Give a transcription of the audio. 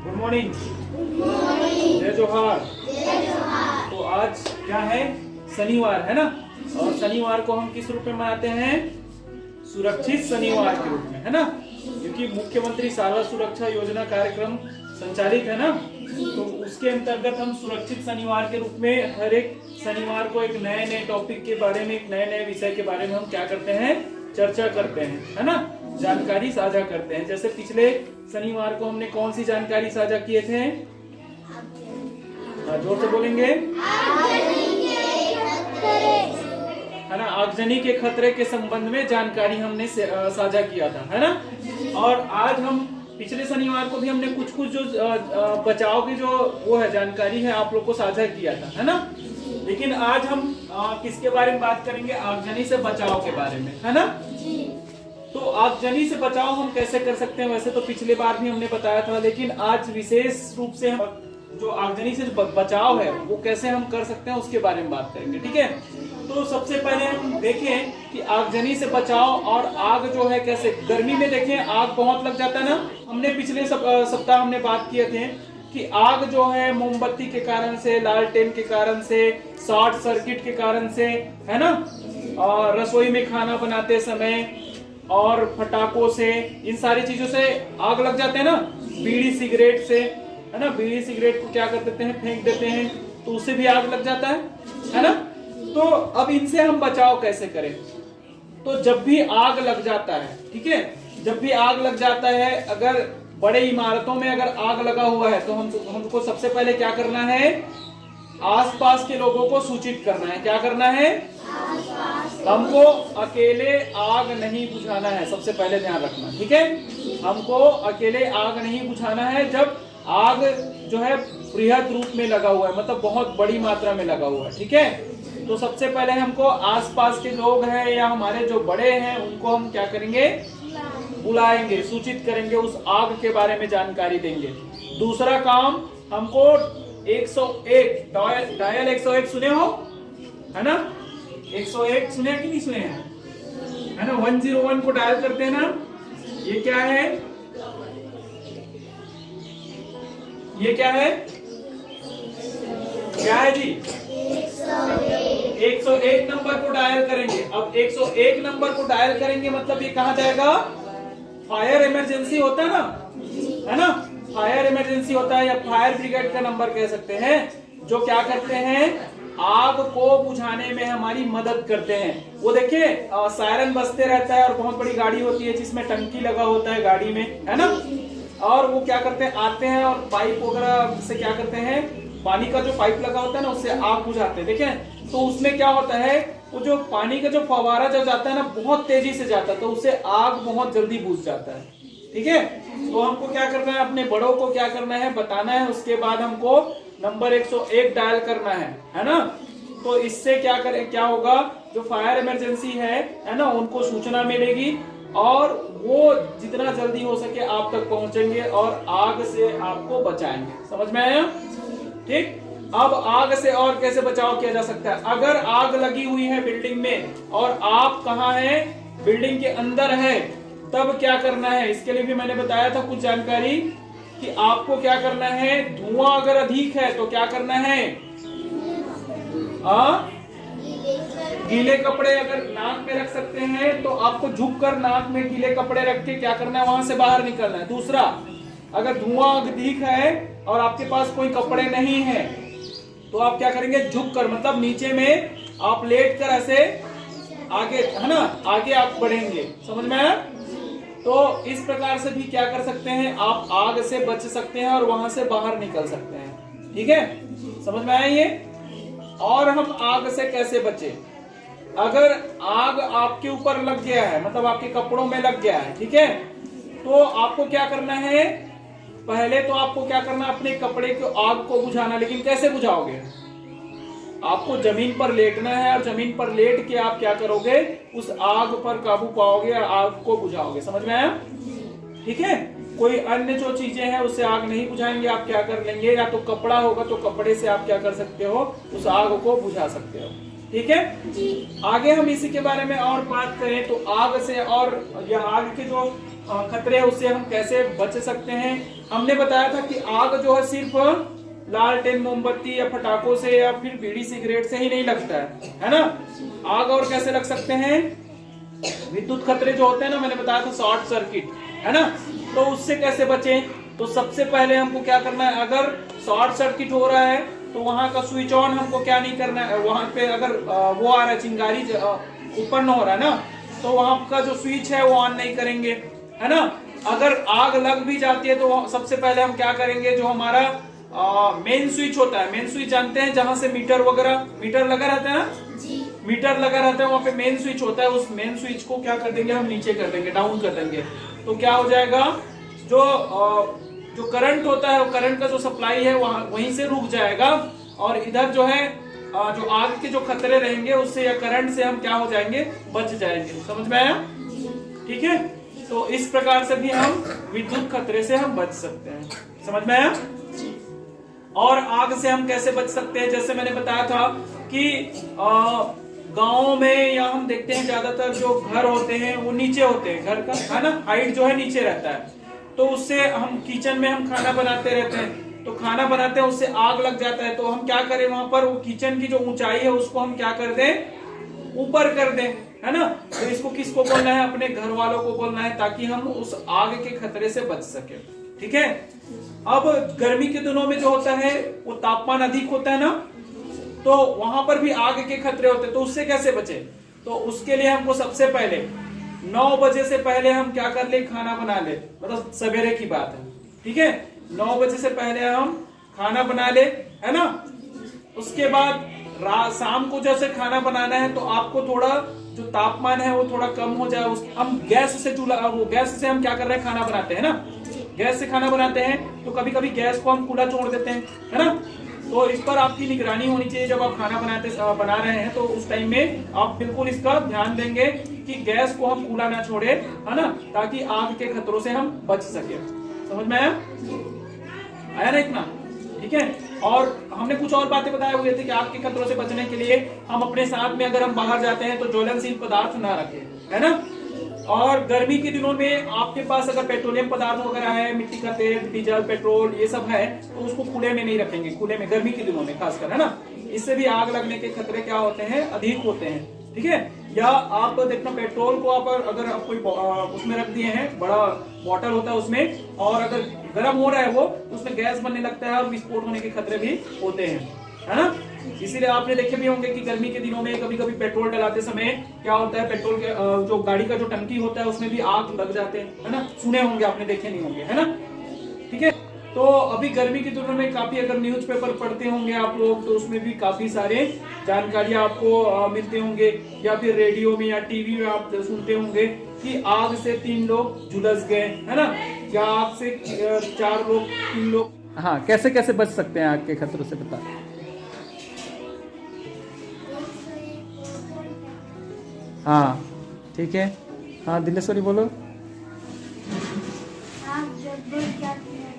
Good morning. जय जोहार। तो आज क्या है? शनिवार है ना। और शनिवार को हम किस रूप में मनाते हैं? सुरक्षित शनिवार के रूप में, है ना। क्योंकि मुख्यमंत्री शाला सुरक्षा योजना कार्यक्रम संचालित है ना, तो उसके अंतर्गत हम सुरक्षित शनिवार के रूप में हर एक शनिवार को एक नए नए टॉपिक के बारे में, एक नए नए विषय के बारे में हम क्या करते हैं? चर्चा करते हैं, है ना, जानकारी साझा करते हैं। जैसे पिछले शनिवार को हमने कौन सी जानकारी साझा किए थे? जोर से बोलेंगे, है ना। आगजनी के खतरे के संबंध में जानकारी हमने साझा किया था, है ना। और आज हम पिछले शनिवार को भी हमने कुछ जो बचाव की जो वो है जानकारी है आप लोग को साझा किया था, है ना। लेकिन आज हम किसके बारे में बात करेंगे? आगजनी से बचाव के बारे में, है ना। तो आगजनी से बचाव हम कैसे कर सकते हैं? वैसे तो पिछले बार भी हमने बताया था, लेकिन आज विशेष रूप से हम जो आगजनी से बचाव है वो कैसे हम कर सकते हैं उसके बारे में बात करेंगे, ठीक है। तो सबसे पहले हम देखें कि आगजनी से बचाव और आग जो है कैसे। गर्मी में देखें आग बहुत लग जाता है ना। हमने पिछले सप्ताह हमने बात किए थे कि आग जो है मोमबत्ती के कारण से, लालटेन के कारण से, शॉर्ट सर्किट के कारण से, है ना, और रसोई में खाना बनाते समय और पटाखों से, इन सारी चीजों से आग लग जाते हैं ना। बीड़ी सिगरेट से, है ना, बीड़ी सिगरेट को क्या कर देते हैं? फेंक देते हैं, तो उससे भी आग लग जाता है ना। तो अब इनसे हम बचाव कैसे करें? तो जब भी आग लग जाता है, ठीक है, जब भी आग लग जाता है, अगर बड़े इमारतों में अगर आग लगा हुआ है तो हमको सबसे पहले क्या करना है? आसपास के लोगों को सूचित करना है। क्या करना है? हमको अकेले आग नहीं बुझाना है, सबसे पहले ध्यान रखना, ठीक है। हमको अकेले आग नहीं बुझाना है जब आग जो है बृहद रूप में लगा हुआ है, मतलब बहुत बड़ी मात्रा में लगा हुआ है, ठीक है। तो सबसे पहले हमको आसपास के लोग हैं या हमारे जो बड़े हैं उनको हम क्या करेंगे? बुलाएंगे, सूचित करेंगे, उस आग के बारे में जानकारी देंगे। दूसरा काम, हमको 101 डायल 101 सुने हो, है ना। 101 सुने कि नहीं सुने हैं? है ना। 101 को डायल करते हैं ना। ये क्या है? ये क्या है? क्या है जी? 101 नंबर को डायल करेंगे। अब 101 नंबर को डायल करेंगे मतलब ये कहाँ जाएगा? फायर इमरजेंसी होता है ना, है ना। फायर इमरजेंसी होता है या फायर ब्रिगेड का नंबर कह सकते हैं, जो क्या करते हैं? आग को बुझाने में हमारी मदद करते हैं। वो देखिए सायरन बजते रहता है और बहुत बड़ी गाड़ी होती है जिसमें टंकी लगा होता है गाड़ी में, है ना। और वो क्या करते हैं? आते हैं और पाइप वगैरह से क्या करते हैं? पानी का जो पाइप लगा होता है ना उससे आग बुझाते हैं। देखें तो उसमें क्या होता है, वो जो पानी का जो फवारा जब जाता है ना बहुत तेजी से जाता है तो उससे आग बहुत जल्दी बुझ जाता है, ठीक है। तो हमको क्या करना है? अपने बड़ों को क्या करना है? बताना है। उसके बाद हमको नंबर 101 डायल करना है ना। तो इससे क्या होगा? जो फायर इमरजेंसी है ना, उनको सूचना मिलेगी और वो जितना जल्दी हो सके आप तक पहुंचेंगे और आग से आपको बचाएंगे। समझ में आया? ठीक। अब आग से और कैसे बचाव किया जा सकता है? अगर आग लगी हुई है बिल्डिंग में और आप कहाँ हैं? बिल्डिंग के अंदर है, तब क्या करना है? इसके लिए भी मैंने बताया था कुछ जानकारी कि आपको क्या करना है। धुआं अगर अधिक है तो क्या करना है? गीले कपड़े अगर नाक में रख सकते हैं तो आपको झुककर नाक में गीले कपड़े रख के क्या करना है? वहां से बाहर निकलना है। दूसरा, अगर धुआं अधिक है और आपके पास कोई कपड़े नहीं है तो आप क्या करेंगे? झुककर, मतलब नीचे में आप लेट कर ऐसे आगे, है ना, आगे आप बढ़ेंगे। समझ में आया? तो इस प्रकार से भी क्या कर सकते हैं? आप आग से बच सकते हैं और वहां से बाहर निकल सकते हैं, ठीक है। समझ में आया ये? और हम आग से कैसे बचे? अगर आग आपके ऊपर लग गया है, मतलब आपके कपड़ों में लग गया है, ठीक है, तो आपको क्या करना है? पहले तो आपको क्या करना? अपने कपड़े को आग को बुझाना। लेकिन कैसे बुझाओगे? आपको जमीन पर लेटना है और जमीन पर लेट के आप क्या करोगे? उस आग पर काबू पाओगे और आग को बुझाओगे। समझ में आया? ठीक है। कोई अन्य जो चीजें हैं उससे आग नहीं बुझाएंगे। आप क्या कर लेंगे? या तो कपड़ा होगा तो कपड़े से आप क्या कर सकते हो? उस आग को बुझा सकते हो, ठीक है जी। आगे हम इसी के बारे में और बात करें तो आग से और यह आग के जो खतरे हैं उससे हम कैसे बच सकते हैं। हमने बताया था कि आग जो है सिर्फ लालटेन, मोमबत्ती या पटाखों से या फिर बीड़ी सिगरेट से ही नहीं लगता है ना। आग और कैसे लग सकते हैं, विद्युत खतरे जो होते हैं ना, मैंने बताया था शॉर्ट सर्किट, है ना। तो उससे कैसे बचें, तो सबसे पहले हमको क्या करना है, अगर शॉर्ट सर्किट हो रहा है तो वहां का स्विच ऑन हमको क्या नहीं करना है, वहां पे अगर वो आ रहा है, चिंगारी उत्पन्न हो रहा है ना, तो वहां का जो स्विच है वो ऑन नहीं करेंगे, है ना। अगर आग लग भी जाती है तो सबसे पहले हम क्या करेंगे, जो हमारा मेन स्विच होता है, मेन स्विच जानते हैं जहां से मीटर वगैरह, मीटर लगा रहता है ना जी, मीटर लगा रहता है, वहां पे मेन स्विच होता है, उस मेन स्विच को क्या कर देंगे हम, नीचे कर देंगे, डाउन कर देंगे। तो क्या हो जाएगा, जो करंट होता है, करंट का जो सप्लाई है वहीं से रुक जाएगा, और इधर जो है जो आग के जो खतरे रहेंगे उससे या करंट से हम क्या हो जाएंगे, बच जाएंगे। समझ में आया, ठीक है। तो इस प्रकार से भी हम विद्युत खतरे से हम बच सकते हैं। समझ में आया। और आग से हम कैसे बच सकते हैं, जैसे मैंने बताया था कि गाँव में या हम देखते हैं ज्यादातर जो घर होते हैं वो नीचे होते हैं, घर का है ना, हाइट जो है नीचे रहता है, तो उससे हम किचन में हम खाना बनाते रहते हैं, तो खाना बनाते हैं उससे आग लग जाता है, तो हम क्या करें, वहां पर वो किचन की जो ऊंचाई है उसको हम क्या कर दें, ऊपर कर दें, है ना। तो इसको किसको बोलना है, अपने घर वालों को बोलना है, ताकि हम उस आग के खतरे से बच सके, ठीक है। अब गर्मी के दिनों में जो होता है वो तापमान अधिक होता है ना, तो वहां पर भी आग के खतरे होते हैं, तो उससे कैसे बचे, तो उसके लिए हमको सबसे पहले 9 बजे से पहले हम क्या कर ले, खाना बना ले, मतलब सवेरे की बात है, ठीक है। 9 बजे से पहले हम खाना बना ले, है ना। उसके बाद शाम को जैसे खाना बनाना है तो आपको थोड़ा जो तापमान है वो थोड़ा कम हो जाए, हम गैस से चूल्हा, वो गैस से हम क्या कर रहे हैं, खाना बनाते हैं ना, गैस से खाना बनाते हैं, तो कभी कभी गैस को हम खुला छोड़ देते हैं, है ना। तो इस पर आपकी निगरानी होनी चाहिए, जब आप खाना बना रहे हैं तो उस टाइम में आप बिल्कुल इसका ध्यान देंगे कि गैस को हम खुला ना छोड़े, है ना, ताकि आग के खतरों से हम बच सके। समझ में आया ना इतना, ठीक है। और हमने कुछ और बातें बताए हुए थे कि आग के खतरों से बचने के लिए हम अपने साथ में अगर हम बाहर जाते हैं तो ज्वलनशील पदार्थ ना रखें, है ना। और गर्मी के दिनों में आपके पास अगर पेट्रोलियम पदार्थ वगैरह है, मिट्टी का तेल, डीजल, पेट्रोल, ये सब है, तो उसको खुले में नहीं रखेंगे, खुले में गर्मी के दिनों में खासकर, है ना। इससे भी आग लगने के खतरे क्या होते हैं, अधिक होते हैं, ठीक है। या आप देखना, पेट्रोल को आप अगर आप कोई उसमें रख दिए हैं, बड़ा बॉटल होता है उसमें, और अगर गर्म हो रहा है वो, उसमें गैस बनने लगता है और विस्फोट होने के खतरे भी होते हैं, है ना। इसीलिए आपने देखे भी होंगे कि गर्मी के दिनों में कभी कभी पेट्रोल डलाते समय क्या होता है, पेट्रोल के जो गाड़ी का जो टंकी होता है उसमें भी आग लग जाते हैं, है ना। सुने होंगे आपने, देखे नहीं होंगे, है ना, ठीक है। तो अभी गर्मी के दिनों में काफी, अगर न्यूज़पेपर पढ़ते होंगे आप लोग, तो उसमें भी काफी सारे जानकारियां आपको मिलते होंगे, या फिर रेडियो में या टीवी में आप सुनते होंगे कि आग से 3 लोग झुलस गए, है ना, या आग से 4 लोग, 3 लोग। हाँ, कैसे कैसे बच सकते हैं आग के खतरों से, बता। हाँ ठीक है, हाँ दिलेश्वरी बोलो। आग जब बढ़ जाती है